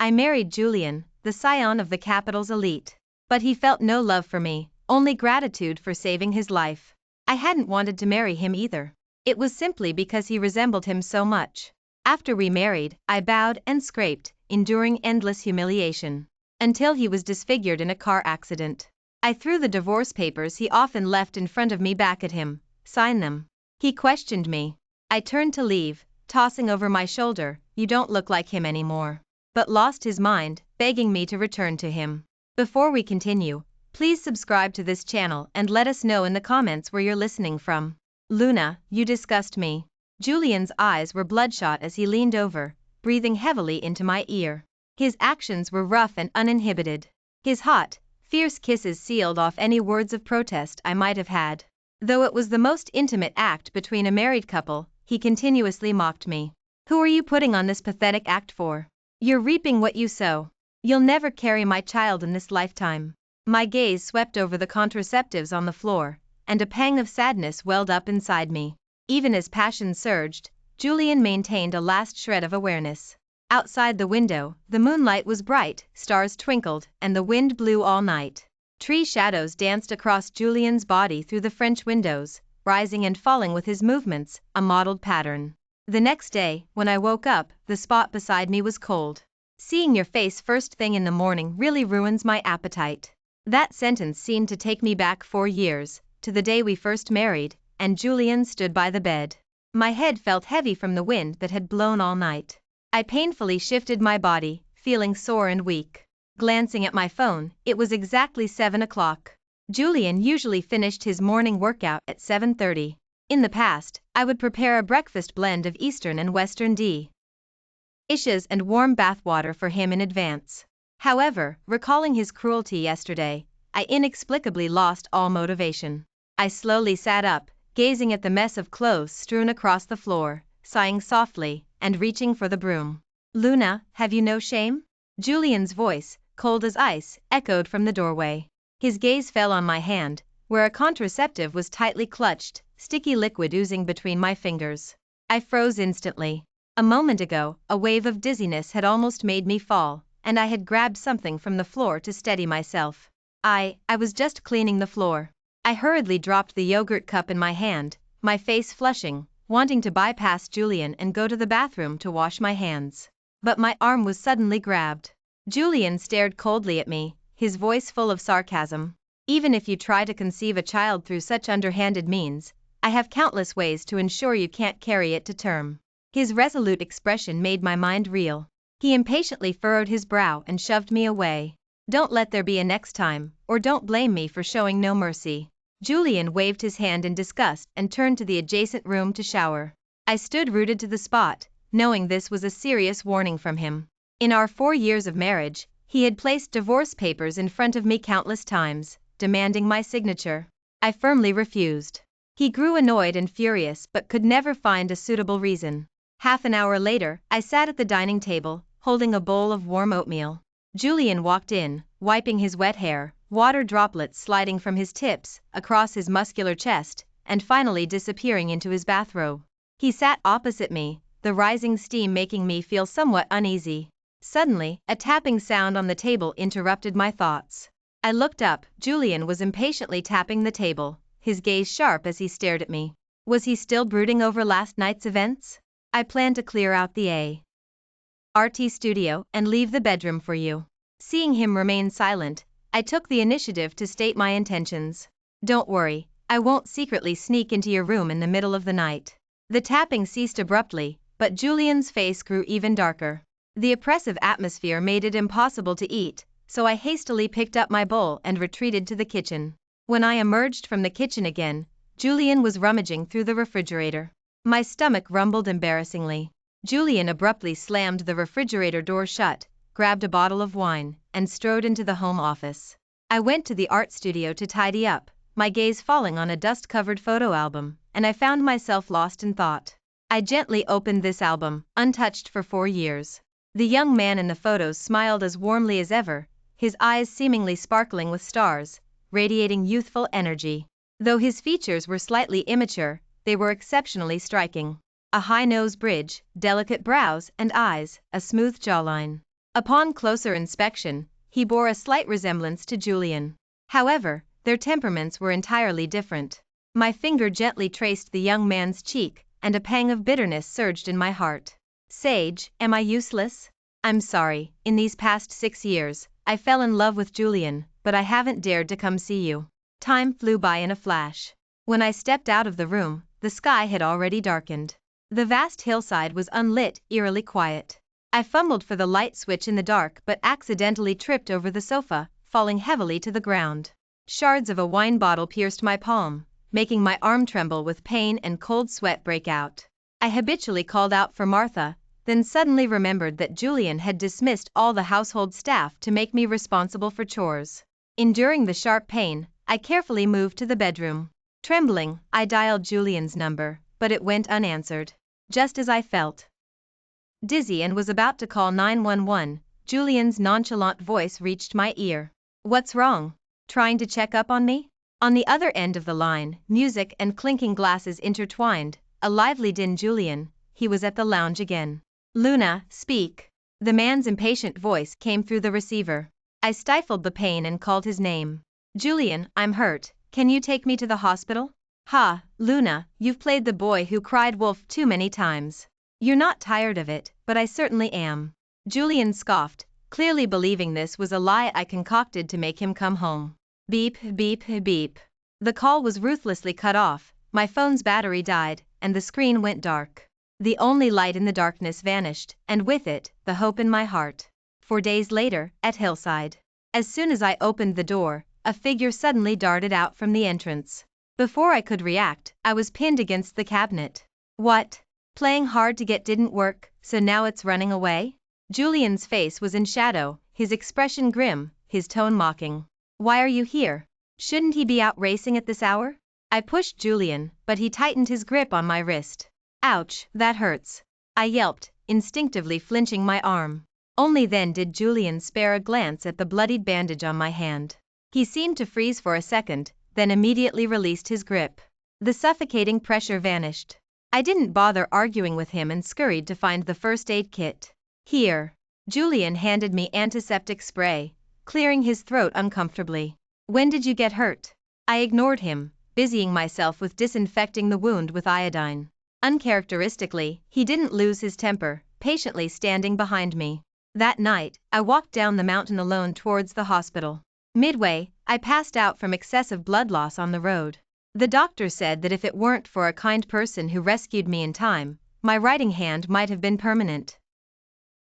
I married Julian, the scion of the capital's elite. But he felt no love for me, only gratitude for saving his life. I hadn't wanted to marry him either. It was simply because he resembled him so much. After we married, I bowed and scraped, enduring endless humiliation. Until he was disfigured in a car accident. I threw the divorce papers he often left in front of me back at him. Sign them. He questioned me. I turned to leave, tossing over my shoulder, "You don't look like him anymore." But lost his mind, begging me to return to him. Before we continue, please subscribe to this channel and let us know in the comments where you're listening from. Luna, you disgust me. Julian's eyes were bloodshot as he leaned over, breathing heavily into my ear. His actions were rough and uninhibited. His hot, fierce kisses sealed off any words of protest I might have had. Though it was the most intimate act between a married couple, he continuously mocked me. "Who are you putting on this pathetic act for? You're reaping what you sow. You'll never carry my child in this lifetime." My gaze swept over the contraceptives on the floor, and a pang of sadness welled up inside me. Even as passion surged, Julian maintained a last shred of awareness. Outside the window, the moonlight was bright, stars twinkled, and the wind blew all night. Tree shadows danced across Julian's body through the French windows, rising and falling with his movements, a modeled pattern. The next day, when I woke up, the spot beside me was cold. "Seeing your face first thing in the morning really ruins my appetite." That sentence seemed to take me back 4 years, to the day we first married, and Julian stood by the bed. My head felt heavy from the wind that had blown all night. I painfully shifted my body, feeling sore and weak. Glancing at my phone, it was exactly 7 o'clock. Julian usually finished his morning workout at 7:30. In the past, I would prepare a breakfast blend of Eastern and Western dishes and warm bath water for him in advance. However, recalling his cruelty yesterday, I inexplicably lost all motivation. I slowly sat up, gazing at the mess of clothes strewn across the floor, sighing softly, and reaching for the broom. "Luna, have you no shame?" Julian's voice, cold as ice, echoed from the doorway. His gaze fell on my hand, where a contraceptive was tightly clutched, sticky liquid oozing between my fingers. I froze instantly. A moment ago, a wave of dizziness had almost made me fall, and I had grabbed something from the floor to steady myself. I was just cleaning the floor. I hurriedly dropped the yogurt cup in my hand, my face flushing, wanting to bypass Julian and go to the bathroom to wash my hands. But my arm was suddenly grabbed. Julian stared coldly at me, his voice full of sarcasm. "Even if you try to conceive a child through such underhanded means, I have countless ways to ensure you can't carry it to term." His resolute expression made my mind reel. He impatiently furrowed his brow and shoved me away. "Don't let there be a next time, or don't blame me for showing no mercy." Julian waved his hand in disgust and turned to the adjacent room to shower. I stood rooted to the spot, knowing this was a serious warning from him. In our 4 years of marriage, he had placed divorce papers in front of me countless times, demanding my signature. I firmly refused. He grew annoyed and furious but could never find a suitable reason. Half an hour later, I sat at the dining table, holding a bowl of warm oatmeal. Julian walked in, wiping his wet hair, water droplets sliding from his tips, across his muscular chest, and finally disappearing into his bathrobe. He sat opposite me, the rising steam making me feel somewhat uneasy. Suddenly, a tapping sound on the table interrupted my thoughts. I looked up. Julian was impatiently tapping the table, his gaze sharp as he stared at me. Was he still brooding over last night's events? "I plan to clear out the RT studio and leave the bedroom for you." Seeing him remain silent, I took the initiative to state my intentions. "Don't worry, I won't secretly sneak into your room in the middle of the night." The tapping ceased abruptly, but Julian's face grew even darker. The oppressive atmosphere made it impossible to eat, so I hastily picked up my bowl and retreated to the kitchen. When I emerged from the kitchen again, Julian was rummaging through the refrigerator. My stomach rumbled embarrassingly. Julian abruptly slammed the refrigerator door shut, grabbed a bottle of wine, and strode into the home office. I went to the art studio to tidy up, my gaze falling on a dust-covered photo album, and I found myself lost in thought. I gently opened this album, untouched for 4 years. The young man in the photos smiled as warmly as ever, his eyes seemingly sparkling with stars, radiating youthful energy. Though his features were slightly immature, they were exceptionally striking. A high nose bridge, delicate brows and eyes, a smooth jawline. Upon closer inspection, he bore a slight resemblance to Julian. However, their temperaments were entirely different. My finger gently traced the young man's cheek, and a pang of bitterness surged in my heart. Sage, am I useless? I'm sorry, in these past 6 years, I fell in love with Julian, but I haven't dared to come see you. Time flew by in a flash. When I stepped out of the room, the sky had already darkened. The vast hillside was unlit, eerily quiet. I fumbled for the light switch in the dark but accidentally tripped over the sofa, falling heavily to the ground. Shards of a wine bottle pierced my palm, making my arm tremble with pain and cold sweat break out. I habitually called out for Martha, then suddenly remembered that Julian had dismissed all the household staff to make me responsible for chores. Enduring the sharp pain, I carefully moved to the bedroom. Trembling, I dialed Julian's number, but it went unanswered. Just as I felt dizzy and was about to call 911, Julian's nonchalant voice reached my ear. What's wrong? Trying to check up on me? On the other end of the line, music and clinking glasses intertwined, a lively din. Julian, he was at the lounge again. Luna, speak. The man's impatient voice came through the receiver. I stifled the pain and called his name. Julian, I'm hurt, can you take me to the hospital? Ha, Luna, you've played the boy who cried wolf too many times. You're not tired of it, but I certainly am. Julian scoffed, clearly believing this was a lie I concocted to make him come home. Beep, beep, beep. The call was ruthlessly cut off, my phone's battery died, and the screen went dark. The only light in the darkness vanished, and with it, the hope in my heart. 4 days later, at Hillside. As soon as I opened the door, a figure suddenly darted out from the entrance. Before I could react, I was pinned against the cabinet. What? Playing hard to get didn't work, so now it's running away? Julian's face was in shadow, his expression grim, his tone mocking. Why are you here? Shouldn't he be out racing at this hour? I pushed Julian, but he tightened his grip on my wrist. Ouch, that hurts. I yelped, instinctively flinching my arm. Only then did Julian spare a glance at the bloodied bandage on my hand. He seemed to freeze for a second, then immediately released his grip. The suffocating pressure vanished. I didn't bother arguing with him and scurried to find the first aid kit. Here. Julian handed me antiseptic spray, clearing his throat uncomfortably. When did you get hurt? I ignored him, busying myself with disinfecting the wound with iodine. Uncharacteristically, he didn't lose his temper, patiently standing behind me. That night, I walked down the mountain alone towards the hospital. Midway, I passed out from excessive blood loss on the road. The doctor said that if it weren't for a kind person who rescued me in time, my writing hand might have been permanent.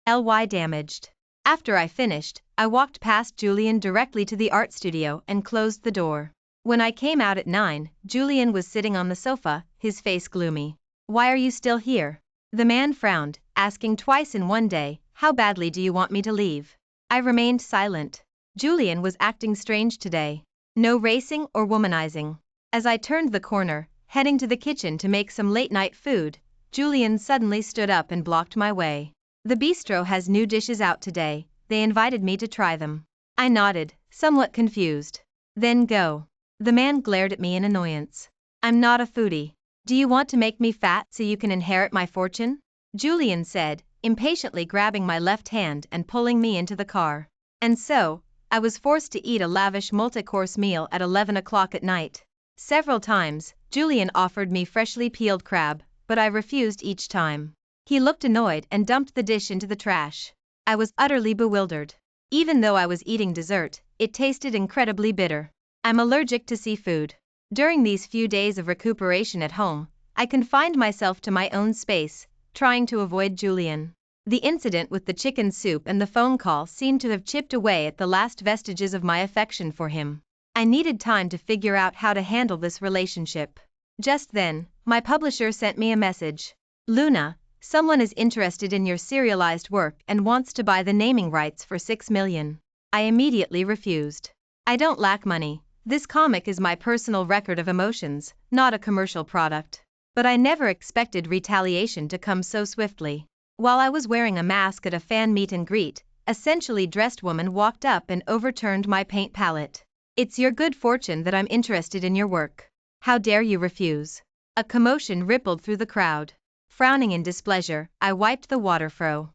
Damaged. After I finished, I walked past Julian directly to the art studio and closed the door. When I came out at 9, Julian was sitting on the sofa, his face gloomy. Why are you still here? The man frowned, asking twice in one day, how badly do you want me to leave? I remained silent. Julian was acting strange today. No racing or womanizing. As I turned the corner, heading to the kitchen to make some late-night food, Julian suddenly stood up and blocked my way. The bistro has new dishes out today, they invited me to try them. I nodded, somewhat confused. Then go. The man glared at me in annoyance. I'm not a foodie. Do you want to make me fat so you can inherit my fortune? Julian said, impatiently grabbing my left hand and pulling me into the car. And so, I was forced to eat a lavish multi-course meal at 11 o'clock at night. Several times, Julian offered me freshly peeled crab, but I refused each time. He looked annoyed and dumped the dish into the trash. I was utterly bewildered. Even though I was eating dessert, it tasted incredibly bitter. I'm allergic to seafood. During these few days of recuperation at home, I confined myself to my own space, trying to avoid Julian. The incident with the chicken soup and the phone call seemed to have chipped away at the last vestiges of my affection for him. I needed time to figure out how to handle this relationship. Just then, my publisher sent me a message. Luna, someone is interested in your serialized work and wants to buy the naming rights for $6 million. I immediately refused. I don't lack money. This comic is my personal record of emotions, not a commercial product. But I never expected retaliation to come so swiftly. While I was wearing a mask at a fan meet and greet, a sensually dressed woman walked up and overturned my paint palette. It's your good fortune that I'm interested in your work. How dare you refuse? A commotion rippled through the crowd. Frowning in displeasure, I wiped the water from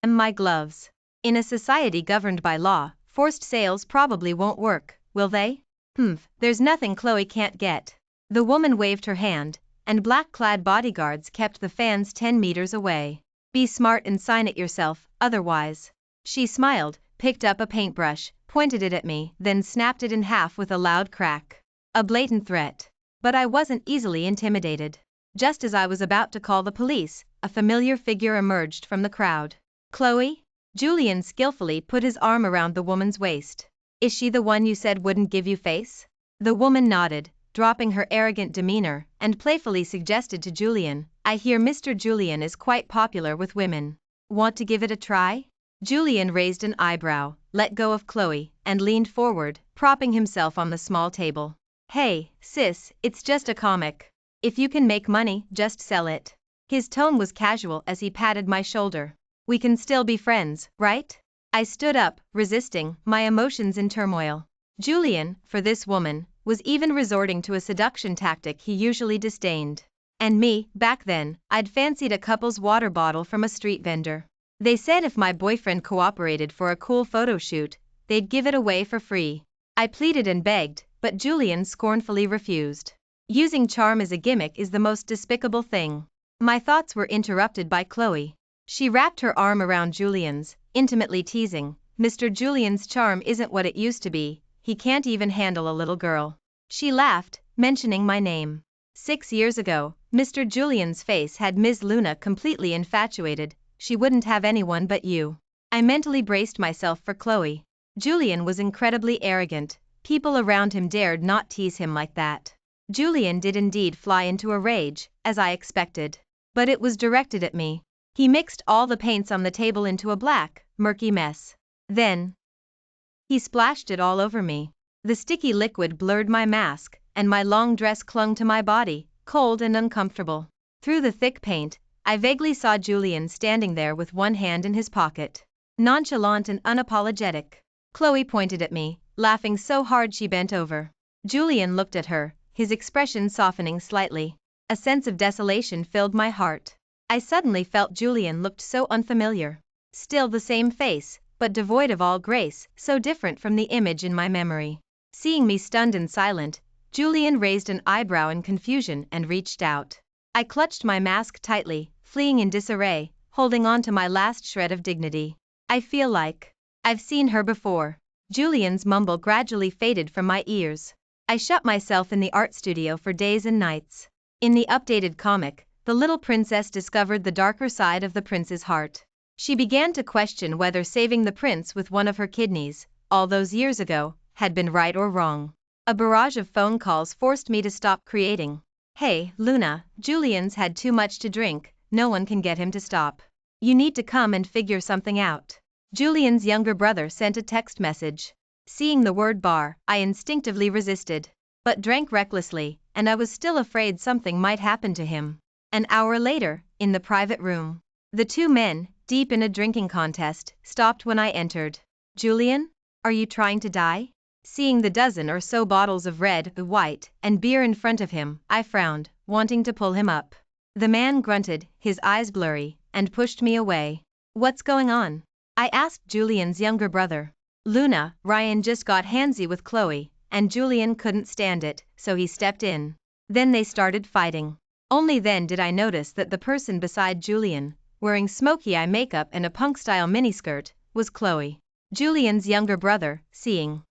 my gloves. In a society governed by law, forced sales probably won't work, will they? There's nothing Chloe can't get. The woman waved her hand, and black-clad bodyguards kept the fans 10 meters away. Be smart and sign it yourself, otherwise. She smiled, picked up a paintbrush, pointed it at me, then snapped it in half with a loud crack. A blatant threat. But I wasn't easily intimidated. Just as I was about to call the police, a familiar figure emerged from the crowd. Chloe? Julian skillfully put his arm around the woman's waist. Is she the one you said wouldn't give you face? The woman nodded, dropping her arrogant demeanor, and playfully suggested to Julian, I hear Mr. Julian is quite popular with women. Want to give it a try? Julian raised an eyebrow, let go of Chloe, and leaned forward, propping himself on the small table. Hey, sis, it's just a comic. If you can make money, just sell it. His tone was casual as he patted my shoulder. We can still be friends, right? I stood up, resisting, my emotions in turmoil. Julian, for this woman, was even resorting to a seduction tactic he usually disdained. And me, back then, I'd fancied a couple's water bottle from a street vendor. They said if my boyfriend cooperated for a cool photo shoot, they'd give it away for free. I pleaded and begged, but Julian scornfully refused. Using charm as a gimmick is the most despicable thing. My thoughts were interrupted by Chloe. She wrapped her arm around Julian's, intimately teasing, Mr. Julian's charm isn't what it used to be, he can't even handle a little girl. She laughed, mentioning my name. 6 years ago, Mr. Julian's face had Ms. Luna completely infatuated, she wouldn't have anyone but you. I mentally braced myself for Chloe. Julian was incredibly arrogant, people around him dared not tease him like that. Julian did indeed fly into a rage, as I expected. But it was directed at me. He mixed all the paints on the table into a black, murky mess. Then he splashed it all over me. The sticky liquid blurred my mask, and my long dress clung to my body, cold and uncomfortable. Through the thick paint, I vaguely saw Julian standing there with one hand in his pocket. Nonchalant and unapologetic. Chloe pointed at me, laughing so hard she bent over. Julian looked at her, his expression softening slightly. A sense of desolation filled my heart. I suddenly felt Julian looked so unfamiliar. Still the same face, but devoid of all grace, so different from the image in my memory. Seeing me stunned and silent, Julian raised an eyebrow in confusion and reached out. I clutched my mask tightly, fleeing in disarray, holding on to my last shred of dignity. I feel like I've seen her before. Julian's mumble gradually faded from my ears. I shut myself in the art studio for days and nights. In the updated comic, the little princess discovered the darker side of the prince's heart. She began to question whether saving the prince with one of her kidneys, all those years ago, had been right or wrong. A barrage of phone calls forced me to stop creating. Hey, Luna, Julian's had too much to drink, no one can get him to stop. You need to come and figure something out. Julian's younger brother sent a text message. Seeing the word bar, I instinctively resisted, but drank recklessly, and I was still afraid something might happen to him. An hour later, in the private room, the two men, deep in a drinking contest, stopped when I entered. Julian? Are you trying to die? Seeing the dozen or so bottles of red, white, and beer in front of him, I frowned, wanting to pull him up. The man grunted, his eyes blurry, and pushed me away. What's going on? I asked Julian's younger brother. Luna, Ryan just got handsy with Chloe, and Julian couldn't stand it, so he stepped in. Then they started fighting. Only then did I notice that the person beside Julian, wearing smoky eye makeup and a punk-style miniskirt, was Chloe. Julian's younger brother, seeing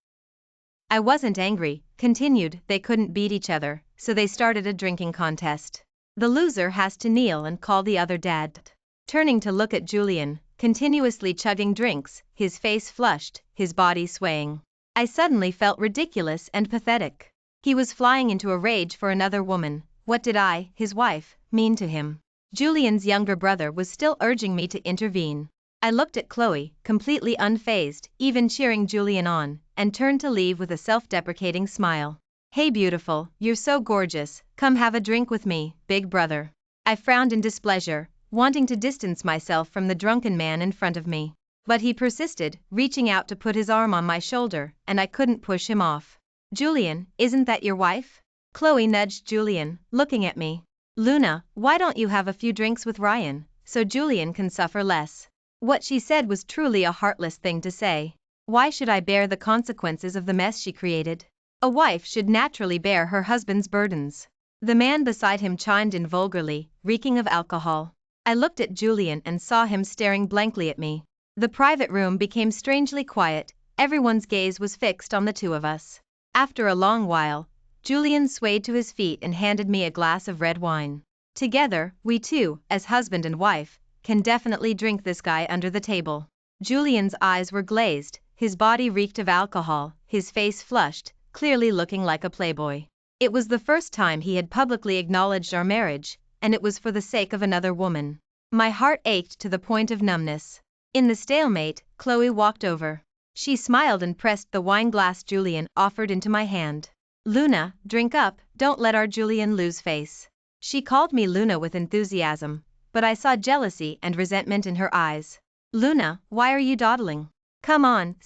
I wasn't angry, continued, they couldn't beat each other, so they started a drinking contest. The loser has to kneel and call the other dad. Turning to look at Julian, continuously chugging drinks, his face flushed, his body swaying. I suddenly felt ridiculous and pathetic. He was flying into a rage for another woman. What did I, his wife, mean to him? Julian's younger brother was still urging me to intervene. I looked at Chloe, completely unfazed, even cheering Julian on, and turned to leave with a self-deprecating smile. Hey beautiful, you're so gorgeous, come have a drink with me, big brother. I frowned in displeasure, wanting to distance myself from the drunken man in front of me. But he persisted, reaching out to put his arm on my shoulder, and I couldn't push him off. Julian, isn't that your wife? Chloe nudged Julian, looking at me. Luna, why don't you have a few drinks with Ryan, so Julian can suffer less? What she said was truly a heartless thing to say. Why should I bear the consequences of the mess she created? A wife should naturally bear her husband's burdens. The man beside him chimed in vulgarly, reeking of alcohol. I looked at Julian and saw him staring blankly at me. The private room became strangely quiet, everyone's gaze was fixed on the two of us. After a long while, Julian swayed to his feet and handed me a glass of red wine. Together, we two, as husband and wife, can definitely drink this guy under the table. Julian's eyes were glazed, his body reeked of alcohol, his face flushed, clearly looking like a playboy. It was the first time he had publicly acknowledged our marriage, and it was for the sake of another woman. My heart ached to the point of numbness. In the stalemate, Chloe walked over. She smiled and pressed the wine glass Julian offered into my hand. Luna, drink up, don't let our Julian lose face. She called me Luna with enthusiasm, but I saw jealousy and resentment in her eyes. Luna, why are you dawdling? Come on,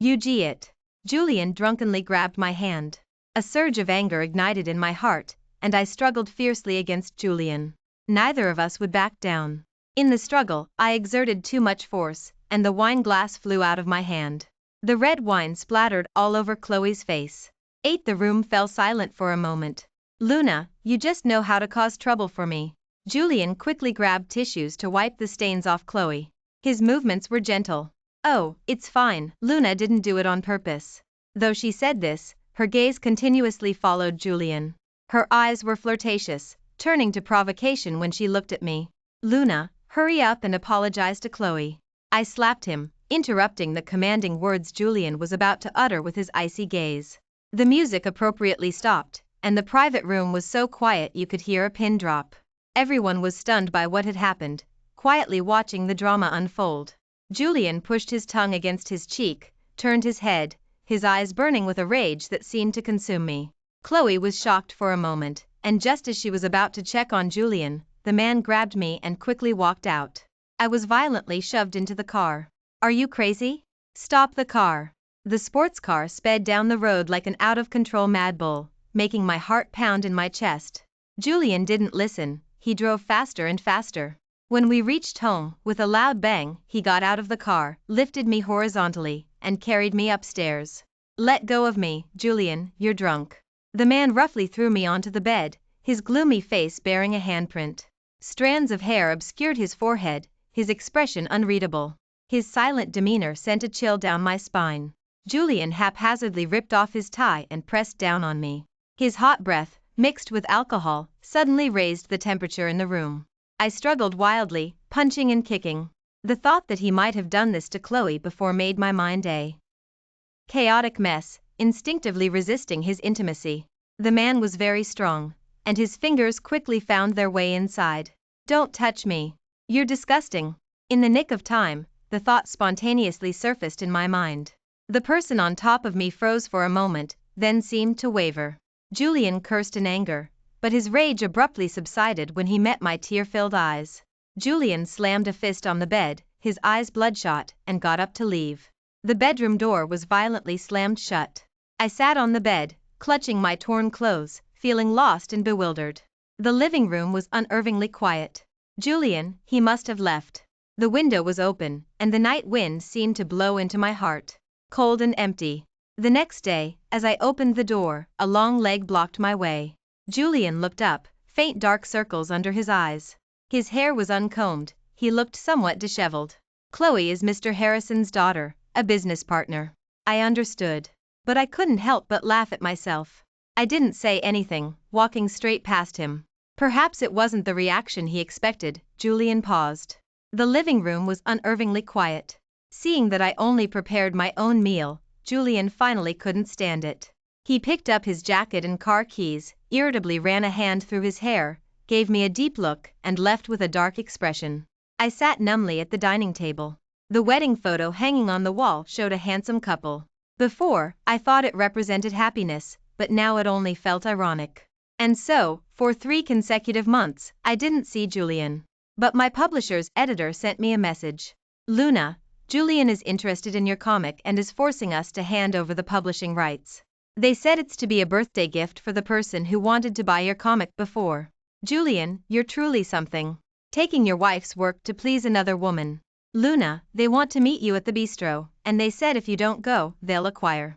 UG it. Julian drunkenly grabbed my hand. A surge of anger ignited in my heart, and I struggled fiercely against Julian. Neither of us would back down. In the struggle, I exerted too much force, and the wine glass flew out of my hand. The red wine splattered all over Chloe's face. The room fell silent for a moment. Luna, you just know how to cause trouble for me. Julian quickly grabbed tissues to wipe the stains off Chloe. His movements were gentle. Oh, it's fine, Luna didn't do it on purpose. Though she said this, her gaze continuously followed Julian. Her eyes were flirtatious, turning to provocation when she looked at me. Luna, hurry up and apologize to Chloe. I slapped him, interrupting the commanding words Julian was about to utter with his icy gaze. The music appropriately stopped, and the private room was so quiet you could hear a pin drop. Everyone was stunned by what had happened, quietly watching the drama unfold. Julian pushed his tongue against his cheek, turned his head, his eyes burning with a rage that seemed to consume me. Chloe was shocked for a moment, and just as she was about to check on Julian, the man grabbed me and quickly walked out. I was violently shoved into the car. Are you crazy? Stop the car. The sports car sped down the road like an out-of-control mad bull, making my heart pound in my chest. Julian didn't listen, he drove faster and faster. When we reached home, with a loud bang, he got out of the car, lifted me horizontally, and carried me upstairs. Let go of me, Julian, you're drunk. The man roughly threw me onto the bed, his gloomy face bearing a handprint. Strands of hair obscured his forehead, his expression unreadable. His silent demeanor sent a chill down my spine. Julian haphazardly ripped off his tie and pressed down on me. His hot breath, mixed with alcohol, suddenly raised the temperature in the room. I struggled wildly, punching and kicking. The thought that he might have done this to Chloe before made my mind a chaotic mess, instinctively resisting his intimacy. The man was very strong, and his fingers quickly found their way inside. Don't touch me. You're disgusting. In the nick of time, the thought spontaneously surfaced in my mind. The person on top of me froze for a moment, then seemed to waver. Julian cursed in anger, but his rage abruptly subsided when he met my tear-filled eyes. Julian slammed a fist on the bed, his eyes bloodshot, and got up to leave. The bedroom door was violently slammed shut. I sat on the bed, clutching my torn clothes, feeling lost and bewildered. The living room was unnervingly quiet. Julian, he must have left. The window was open, and the night wind seemed to blow into my heart. Cold and empty. The next day, as I opened the door, a long leg blocked my way. Julian looked up, faint dark circles under his eyes. His hair was uncombed, he looked somewhat disheveled. Chloe is Mr. Harrison's daughter, a business partner. I understood. But I couldn't help but laugh at myself. I didn't say anything, walking straight past him. Perhaps it wasn't the reaction he expected. Julian paused. The living room was unnervingly quiet. Seeing that I only prepared my own meal, Julian finally couldn't stand it. He picked up his jacket and car keys, irritably ran a hand through his hair, gave me a deep look, and left with a dark expression. I sat numbly at the dining table. The wedding photo hanging on the wall showed a handsome couple. Before, I thought it represented happiness, but now it only felt ironic. And so, for 3 consecutive months, I didn't see Julian. But my publisher's editor sent me a message. Luna, Julian is interested in your comic and is forcing us to hand over the publishing rights. They said it's to be a birthday gift for the person who wanted to buy your comic before. Julian, you're truly something. taking your wife's work to please another woman. Luna, they want to meet you at the bistro, and they said if you don't go, they'll acquire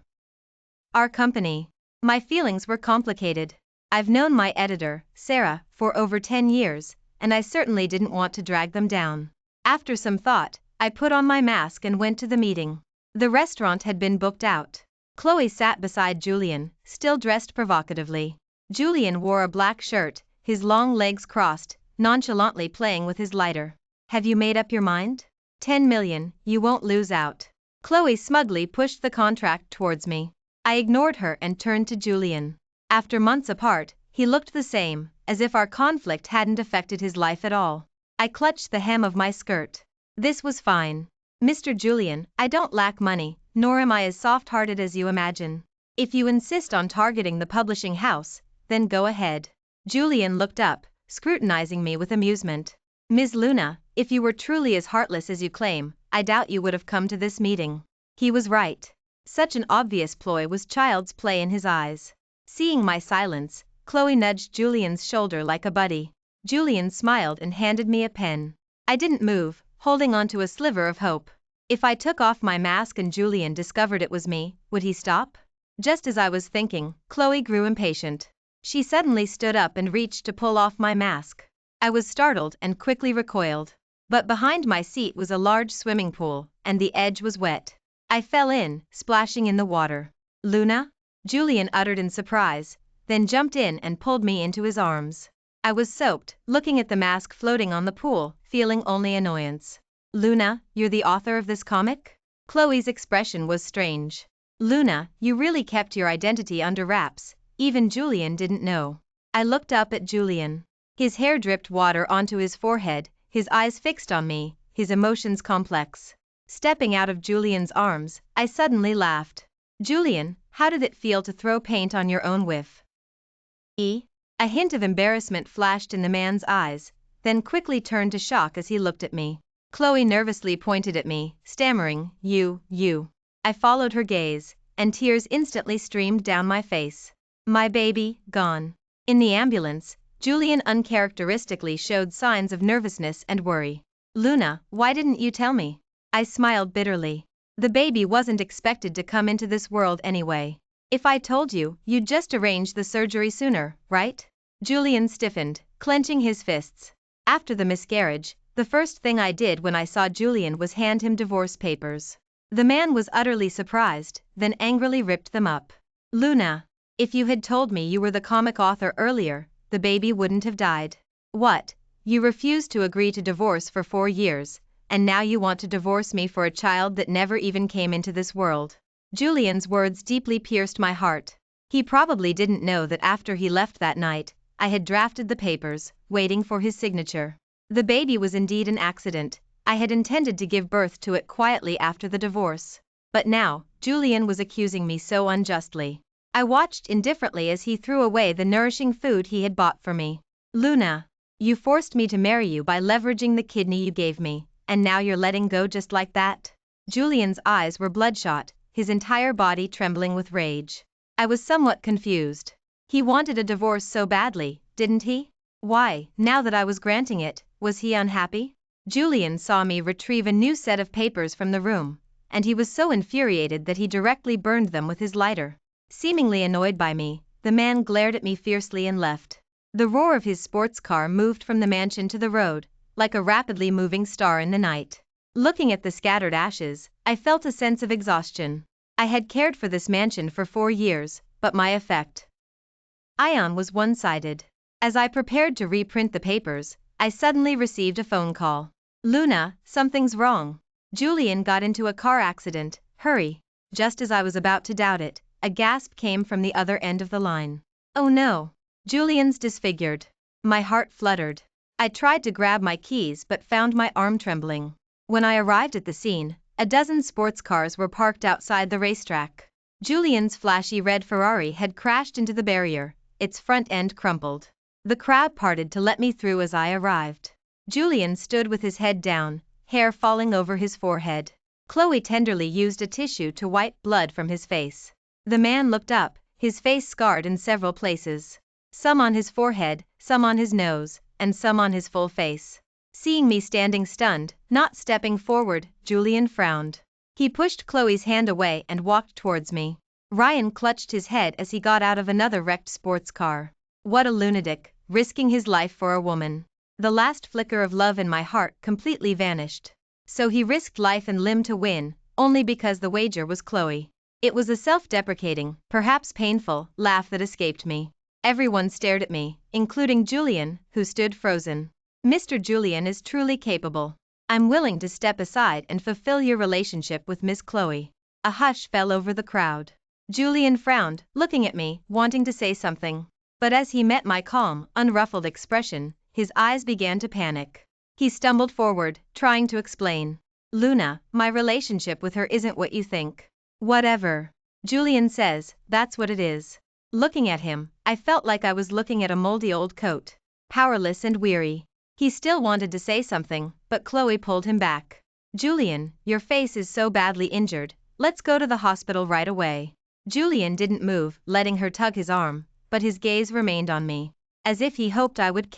our company. My feelings were complicated. I've known my editor, Sarah, for over 10 years, and I certainly didn't want to drag them down. After some thought, I put on my mask and went to the meeting. The restaurant had been booked out. Chloe sat beside Julian, still dressed provocatively. Julian wore a black shirt, his long legs crossed, nonchalantly playing with his lighter. Have you made up your mind? 10 million, you won't lose out. Chloe smugly pushed the contract towards me. I ignored her and turned to Julian. After months apart, he looked the same, as if our conflict hadn't affected his life at all. I clutched the hem of my skirt. This was fine. Mr. Julian, I don't lack money, nor am I as soft-hearted as you imagine. If you insist on targeting the publishing house, then go ahead. Julian looked up, scrutinizing me with amusement. Ms. Luna, if you were truly as heartless as you claim, I doubt you would have come to this meeting. He was right. Such an obvious ploy was child's play in his eyes. Seeing my silence, Chloe nudged Julian's shoulder like a buddy. Julian smiled and handed me a pen. I didn't move, holding on to a sliver of hope. If I took off my mask and Julian discovered it was me, would he stop? Just as I was thinking, Chloe grew impatient. She suddenly stood up and reached to pull off my mask. I was startled and quickly recoiled. But behind my seat was a large swimming pool, and the edge was wet. I fell in, splashing in the water. Luna? Julian uttered in surprise, then jumped in and pulled me into his arms. I was soaked, looking at the mask floating on the pool, feeling only annoyance. Luna, you're the author of this comic? Chloe's expression was strange. Luna, you really kept your identity under wraps, even Julian didn't know. I looked up at Julian. His hair dripped water onto his forehead, his eyes fixed on me, his emotions complex. Stepping out of Julian's arms, I suddenly laughed. Julian, how did it feel to throw paint on your own whiff? A hint of embarrassment flashed in the man's eyes, then quickly turned to shock as he looked at me. Chloe nervously pointed at me, stammering, you. I followed her gaze, and tears instantly streamed down my face. My baby, gone. In the ambulance, Julian uncharacteristically showed signs of nervousness and worry. Luna, why didn't you tell me? I smiled bitterly. The baby wasn't expected to come into this world anyway. If I told you, you'd just arrange the surgery sooner, right? Julian stiffened, clenching his fists. After the miscarriage, the first thing I did when I saw Julian was hand him divorce papers. The man was utterly surprised, then angrily ripped them up. Luna, if you had told me you were the comic author earlier, the baby wouldn't have died. What? You refused to agree to divorce for 4 years, and now you want to divorce me for a child that never even came into this world. Julian's words deeply pierced my heart. He probably didn't know that after he left that night, I had drafted the papers, waiting for his signature. The baby was indeed an accident. I had intended to give birth to it quietly after the divorce. But now, Julian was accusing me so unjustly. I watched indifferently as he threw away the nourishing food he had bought for me. Luna, you forced me to marry you by leveraging the kidney you gave me, and now you're letting go just like that? Julian's eyes were bloodshot, his entire body trembling with rage. I was somewhat confused. He wanted a divorce so badly, didn't he? Why, now that I was granting it, was he unhappy? Julian saw me retrieve a new set of papers from the room, and he was so infuriated that he directly burned them with his lighter. Seemingly annoyed by me, the man glared at me fiercely and left. The roar of his sports car moved from the mansion to the road, like a rapidly moving star in the night. Looking at the scattered ashes, I felt a sense of exhaustion. I had cared for this mansion for 4 years, but my affection was one-sided. As I prepared to reprint the papers, I suddenly received a phone call. Luna, something's wrong. Julian got into a car accident, hurry. Just as I was about to doubt it, a gasp came from the other end of the line. Oh no. Julian's disfigured. My heart fluttered. I tried to grab my keys but found my arm trembling. When I arrived at the scene, a dozen sports cars were parked outside the racetrack. Julian's flashy red Ferrari had crashed into the barrier, its front end crumpled. The crowd parted to let me through as I arrived. Julian stood with his head down, hair falling over his forehead. Chloe tenderly used a tissue to wipe blood from his face. The man looked up, his face scarred in several places. Some on his forehead, some on his nose, and some on his full face. Seeing me standing stunned, not stepping forward, Julian frowned. He pushed Chloe's hand away and walked towards me. Ryan clutched his head as he got out of another wrecked sports car. What a lunatic, risking his life for a woman. The last flicker of love in my heart completely vanished. So he risked life and limb to win, only because the wager was Chloe. It was a self-deprecating, perhaps painful, laugh that escaped me. Everyone stared at me, including Julian, who stood frozen. Mr. Julian is truly capable. I'm willing to step aside and fulfill your relationship with Miss Chloe. A hush fell over the crowd. Julian frowned, looking at me, wanting to say something. But as he met my calm, unruffled expression, his eyes began to panic. He stumbled forward, trying to explain. Luna, my relationship with her isn't what you think. Whatever Julian says, that's what it is. Looking at him, I felt like I was looking at a moldy old coat. Powerless and weary. He still wanted to say something, but Chloe pulled him back. Julian, your face is so badly injured, let's go to the hospital right away. Julian didn't move, letting her tug his arm, but his gaze remained on me, as if he hoped I would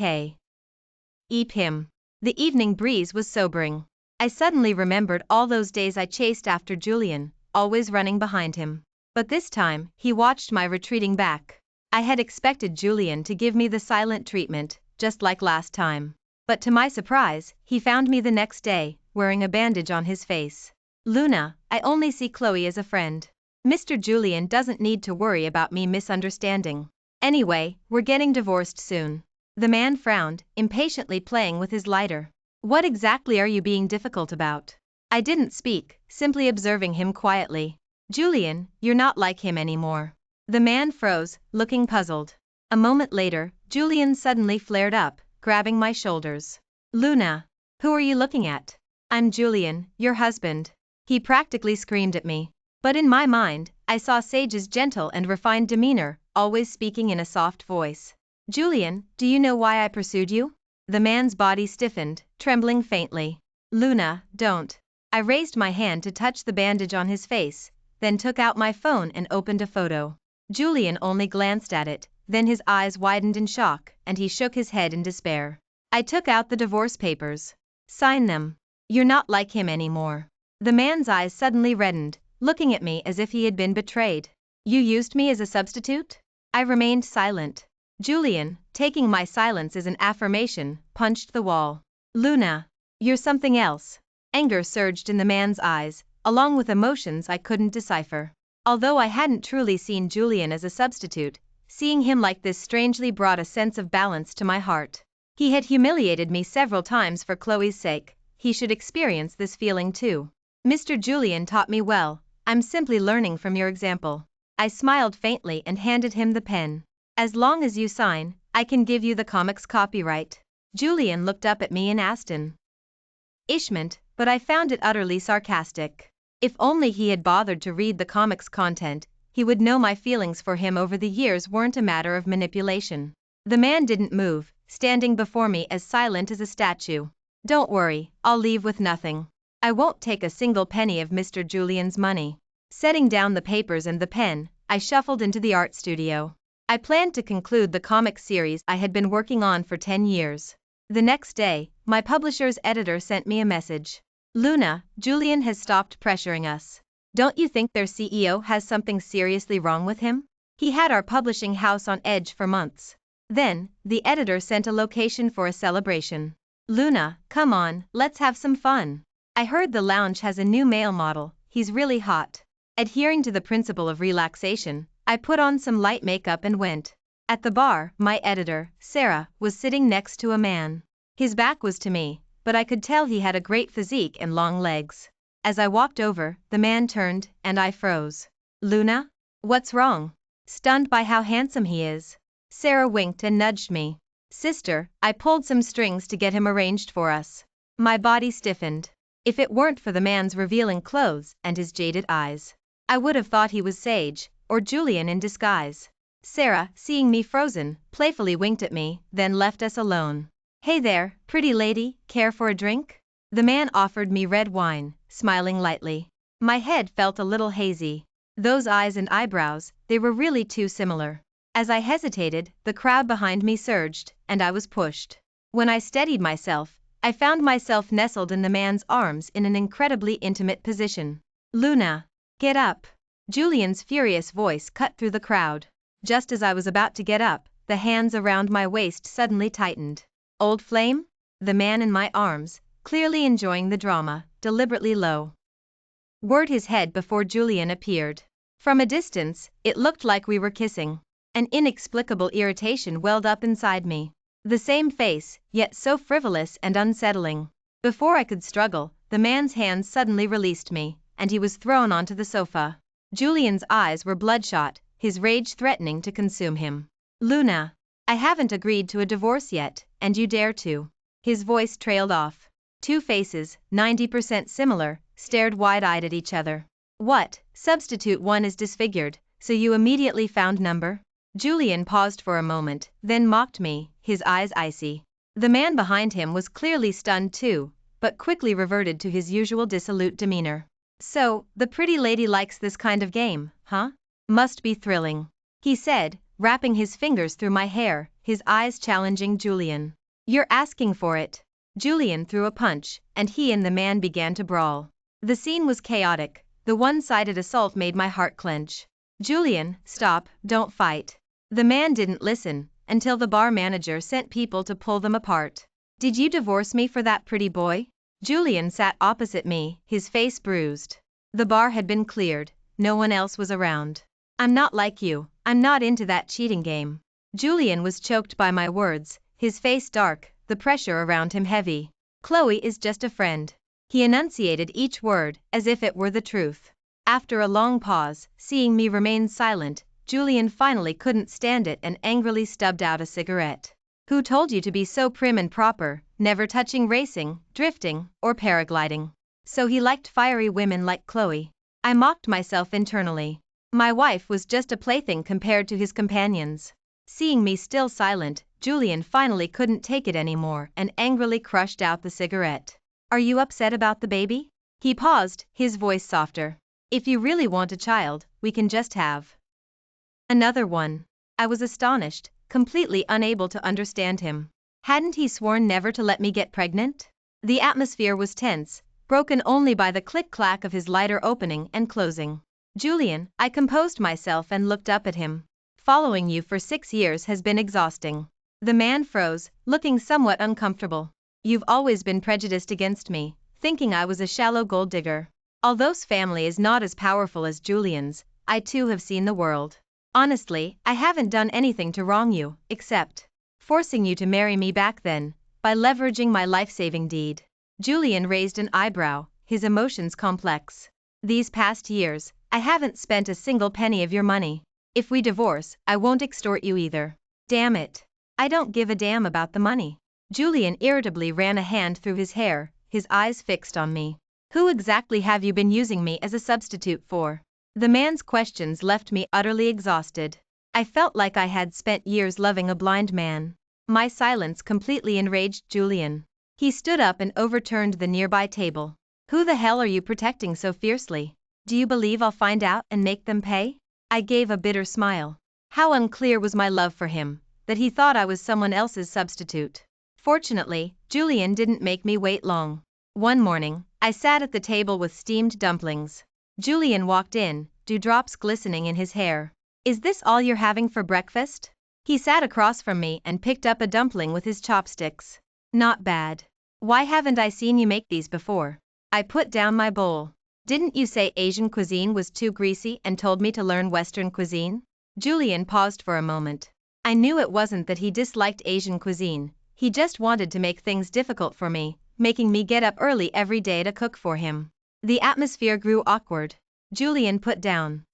eep him. The evening breeze was sobering. I suddenly remembered all those days I chased after Julian, always running behind him. But this time, he watched my retreating back. I had expected Julian to give me the silent treatment, just like last time. But to my surprise, he found me the next day, wearing a bandage on his face. Luna, I only see Chloe as a friend. Mr. Julian doesn't need to worry about me misunderstanding. Anyway, we're getting divorced soon. The man frowned, impatiently playing with his lighter. What exactly are you being difficult about? I didn't speak, simply observing him quietly. Julian, you're not like him anymore. The man froze, looking puzzled. A moment later, Julian suddenly flared up, grabbing my shoulders. Luna, who are you looking at? I'm Julian, your husband. He practically screamed at me. But in my mind, I saw Sage's gentle and refined demeanor, always speaking in a soft voice. Julian, do you know why I pursued you? The man's body stiffened, trembling faintly. Luna, don't. I raised my hand to touch the bandage on his face, then took out my phone and opened a photo. Julian only glanced at it, then his eyes widened in shock, and he shook his head in despair. I took out the divorce papers. Sign them. You're not like him anymore. The man's eyes suddenly reddened, looking at me as if he had been betrayed. You used me as a substitute? I remained silent. Julian, taking my silence as an affirmation, punched the wall. Luna, you're something else. Anger surged in the man's eyes, along with emotions I couldn't decipher. Although I hadn't truly seen Julian as a substitute, seeing him like this strangely brought a sense of balance to my heart. He had humiliated me several times for Chloe's sake, he should experience this feeling too. Mr. Julian taught me well, I'm simply learning from your example. I smiled faintly and handed him the pen. As long as you sign, I can give you the comic's copyright. Julian looked up at me in astonishment, but I found it utterly sarcastic. If only he had bothered to read the comic's content, he would know my feelings for him over the years weren't a matter of manipulation. The man didn't move, standing before me as silent as a statue. Don't worry, I'll leave with nothing. I won't take a single penny of Mr. Julian's money. Setting down the papers and the pen, I shuffled into the art studio. I planned to conclude the comic series I had been working on for 10 years. The next day, my publisher's editor sent me a message. Luna, Julian has stopped pressuring us. Don't you think their CEO has something seriously wrong with him? He had our publishing house on edge for months. Then, the editor sent a location for a celebration. Luna, come on, let's have some fun. I heard the lounge has a new male model, he's really hot. Adhering to the principle of relaxation, I put on some light makeup and went. At the bar, my editor, Sarah, was sitting next to a man. His back was to me, but I could tell he had a great physique and long legs. As I walked over, the man turned, and I froze. Luna? What's wrong? Stunned by how handsome he is. Sarah winked and nudged me. Sister, I pulled some strings to get him arranged for us. My body stiffened. If it weren't for the man's revealing clothes and his jaded eyes, I would have thought he was Sage, or Julian in disguise. Sarah, seeing me frozen, playfully winked at me, then left us alone. Hey there, pretty lady, care for a drink? The man offered me red wine, smiling lightly. My head felt a little hazy. Those eyes and eyebrows, they were really too similar. As I hesitated, the crowd behind me surged, and I was pushed. When I steadied myself, I found myself nestled in the man's arms in an incredibly intimate position. Luna, get up. Julian's furious voice cut through the crowd. Just as I was about to get up, the hands around my waist suddenly tightened. Old flame? The man in my arms, clearly enjoying the drama, deliberately lowered his head before Julian appeared. From a distance, it looked like we were kissing. An inexplicable irritation welled up inside me. The same face, yet so frivolous and unsettling. Before I could struggle, the man's hands suddenly released me, and he was thrown onto the sofa. Julian's eyes were bloodshot, his rage threatening to consume him. Luna, I haven't agreed to a divorce yet, and you dare to. His voice trailed off. Two faces, 90% similar, stared wide-eyed at each other. What, substitute one is disfigured, so you immediately found number? Julian paused for a moment, then mocked me, his eyes icy. The man behind him was clearly stunned too, but quickly reverted to his usual dissolute demeanor. So, the pretty lady likes this kind of game, huh? Must be thrilling, he said, wrapping his fingers through my hair, his eyes challenging Julian. You're asking for it. Julian threw a punch, and he and the man began to brawl. The scene was chaotic. The one-sided assault made my heart clench. Julian, stop, don't fight. The man didn't listen, until the bar manager sent people to pull them apart. Did you divorce me for that pretty boy? Julian sat opposite me, his face bruised. The bar had been cleared, no one else was around. I'm not like you, I'm not into that cheating game. Julian was choked by my words, his face dark, the pressure around him heavy. Chloe is just a friend. He enunciated each word, as if it were the truth. After a long pause, seeing me remain silent, Julian finally couldn't stand it and angrily stubbed out a cigarette. Who told you to be so prim and proper, never touching racing, drifting, or paragliding? So he liked fiery women like Chloe. I mocked myself internally. My wife was just a plaything compared to his companions. Seeing me still silent, Julian finally couldn't take it anymore and angrily crushed out the cigarette. Are you upset about the baby? He paused, his voice softer. If you really want a child, we can just have another one. I was astonished, completely unable to understand him. Hadn't he sworn never to let me get pregnant? The atmosphere was tense, broken only by the click-clack of his lighter opening and closing. Julian, I composed myself and looked up at him. Following you for 6 years has been exhausting. The man froze, looking somewhat uncomfortable. You've always been prejudiced against me, thinking I was a shallow gold digger. Although family is not as powerful as Julian's, I too have seen the world. Honestly, I haven't done anything to wrong you, except forcing you to marry me back then, by leveraging my life-saving deed. Julian raised an eyebrow, his emotions complex. These past years, I haven't spent a single penny of your money. If we divorce, I won't extort you either. Damn it. I don't give a damn about the money. Julian irritably ran a hand through his hair, his eyes fixed on me. Who exactly have you been using me as a substitute for? The man's questions left me utterly exhausted. I felt like I had spent years loving a blind man. My silence completely enraged Julian. He stood up and overturned the nearby table. Who the hell are you protecting so fiercely? Do you believe I'll find out and make them pay? I gave a bitter smile. How unclear was my love for him, that he thought I was someone else's substitute. Fortunately, Julian didn't make me wait long. One morning, I sat at the table with steamed dumplings. Julian walked in, dewdrops glistening in his hair. Is this all you're having for breakfast? He sat across from me and picked up a dumpling with his chopsticks. Not bad. Why haven't I seen you make these before? I put down my bowl. Didn't you say Asian cuisine was too greasy and told me to learn Western cuisine? Julian paused for a moment. I knew it wasn't that he disliked Asian cuisine, he just wanted to make things difficult for me, making me get up early every day to cook for him. The atmosphere grew awkward. Julian put down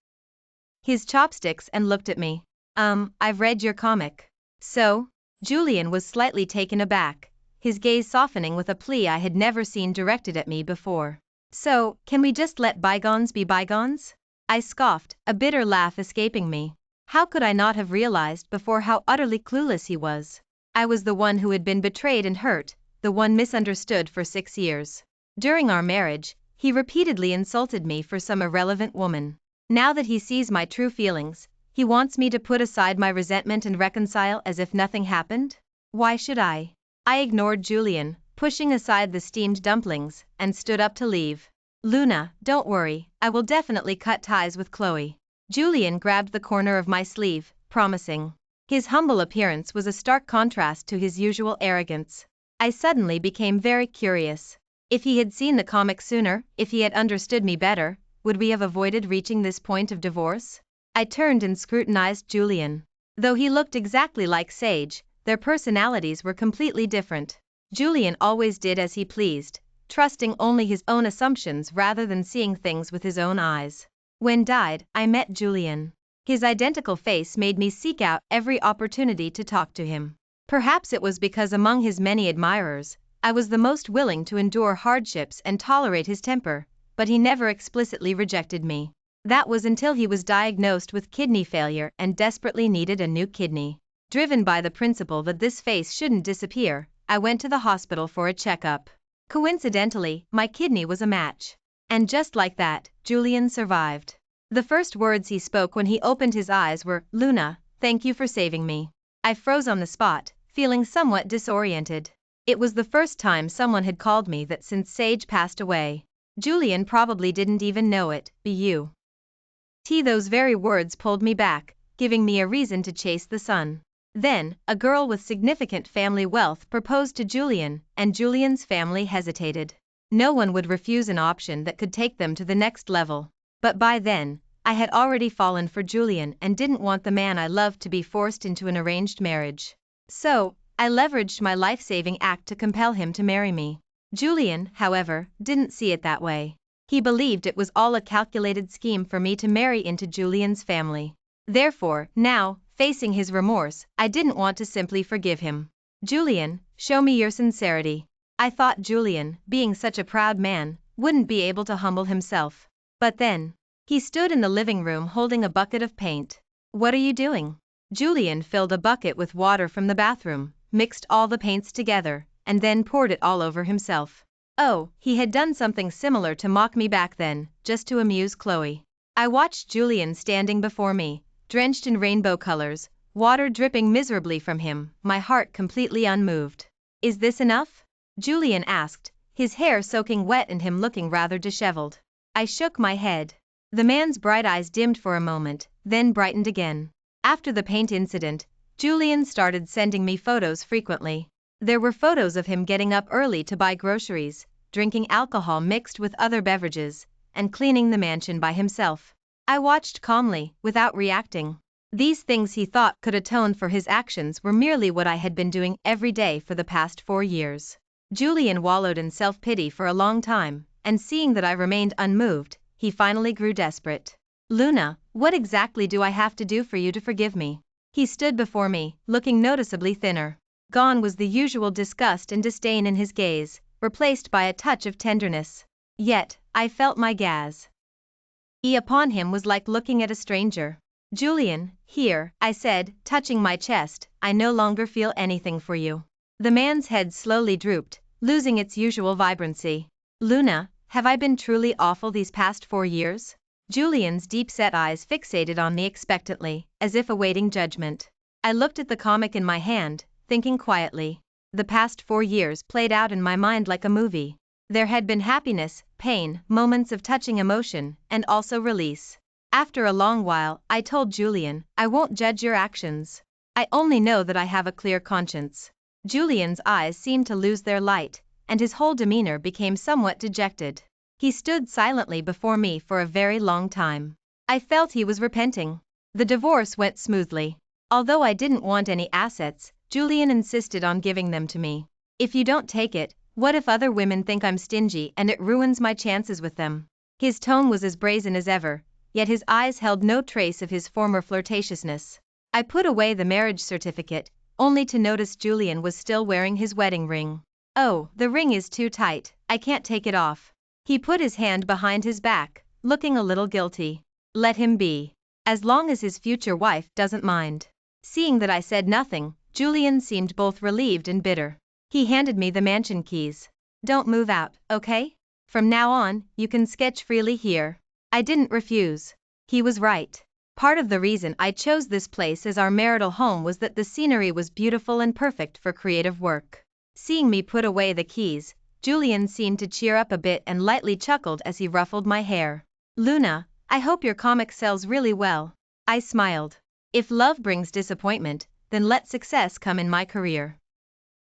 his chopsticks and looked at me. I've read your comic. So? Julian was slightly taken aback, his gaze softening with a plea I had never seen directed at me before. So, can we just let bygones be bygones? I scoffed, a bitter laugh escaping me. How could I not have realized before how utterly clueless he was? I was the one who had been betrayed and hurt, the one misunderstood for 6 years. During our marriage, he repeatedly insulted me for some irrelevant woman. Now that he sees my true feelings, he wants me to put aside my resentment and reconcile as if nothing happened? Why should I? I ignored Julian, pushing aside the steamed dumplings, and stood up to leave. Luna, don't worry, I will definitely cut ties with Chloe. Julian grabbed the corner of my sleeve, promising. His humble appearance was a stark contrast to his usual arrogance. I suddenly became very curious. If he had seen the comic sooner, if he had understood me better, would we have avoided reaching this point of divorce? I turned and scrutinized Julian. Though he looked exactly like Sage, their personalities were completely different. Julian always did as he pleased, trusting only his own assumptions rather than seeing things with his own eyes. When I met Julian. His identical face made me seek out every opportunity to talk to him. Perhaps it was because among his many admirers, I was the most willing to endure hardships and tolerate his temper, but he never explicitly rejected me. That was until he was diagnosed with kidney failure and desperately needed a new kidney. Driven by the principle that this face shouldn't disappear, I went to the hospital for a checkup. Coincidentally, my kidney was a match. And just like that, Julian survived. The first words he spoke when he opened his eyes were, "Luna, thank you for saving me." I froze on the spot, feeling somewhat disoriented. It was the first time someone had called me that since Sage passed away. Julian probably didn't even know it, those very words pulled me back, giving me a reason to chase the sun. Then, a girl with significant family wealth proposed to Julian, and Julian's family hesitated. No one would refuse an option that could take them to the next level. But by then, I had already fallen for Julian and didn't want the man I loved to be forced into an arranged marriage. So, I leveraged my life-saving act to compel him to marry me. Julian, however, didn't see it that way. He believed it was all a calculated scheme for me to marry into Julian's family. Therefore, now, facing his remorse, I didn't want to simply forgive him. "Julian, show me your sincerity." I thought Julian, being such a proud man, wouldn't be able to humble himself. But then, he stood in the living room holding a bucket of paint. "What are you doing?" Julian filled a bucket with water from the bathroom, mixed all the paints together, and then poured it all over himself. Oh, he had done something similar to mock me back then, just to amuse Chloe. I watched Julian standing before me, drenched in rainbow colors, water dripping miserably from him, my heart completely unmoved. "Is this enough?" Julian asked, his hair soaking wet and him looking rather disheveled. I shook my head. The man's bright eyes dimmed for a moment, then brightened again. After the paint incident, Julian started sending me photos frequently. There were photos of him getting up early to buy groceries, drinking alcohol mixed with other beverages, and cleaning the mansion by himself. I watched calmly, without reacting. These things he thought could atone for his actions were merely what I had been doing every day for the past 4 years. Julian wallowed in self-pity for a long time, and seeing that I remained unmoved, he finally grew desperate. "Luna, what exactly do I have to do for you to forgive me?" He stood before me, looking noticeably thinner. Gone was the usual disgust and disdain in his gaze, replaced by a touch of tenderness. Yet, I felt my gaze upon him was like looking at a stranger. "Julian, here," I said, touching my chest, "I no longer feel anything for you." The man's head slowly drooped, losing its usual vibrancy. "Luna, have I been truly awful these past 4 years?" Julian's deep-set eyes fixated on me expectantly, as if awaiting judgment. I looked at the comic in my hand, thinking quietly. The past 4 years played out in my mind like a movie. There had been happiness, pain, moments of touching emotion, and also release. After a long while, I told Julian, "I won't judge your actions. I only know that I have a clear conscience." Julian's eyes seemed to lose their light, and his whole demeanor became somewhat dejected. He stood silently before me for a very long time. I felt he was repenting. The divorce went smoothly. Although I didn't want any assets, Julian insisted on giving them to me. "If you don't take it, what if other women think I'm stingy and it ruins my chances with them?" His tone was as brazen as ever, yet his eyes held no trace of his former flirtatiousness. I put away the marriage certificate, only to notice Julian was still wearing his wedding ring. "Oh, the ring is too tight, I can't take it off." He put his hand behind his back, looking a little guilty. "Let him be. As long as his future wife doesn't mind." Seeing that I said nothing, Julian seemed both relieved and bitter. He handed me the mansion keys. "Don't move out, okay? From now on, you can sketch freely here." I didn't refuse. He was right. Part of the reason I chose this place as our marital home was that the scenery was beautiful and perfect for creative work. Seeing me put away the keys, Julian seemed to cheer up a bit and lightly chuckled as he ruffled my hair. Luna, I hope your comic sells really well. I smiled. If love brings disappointment, then let success come in my career.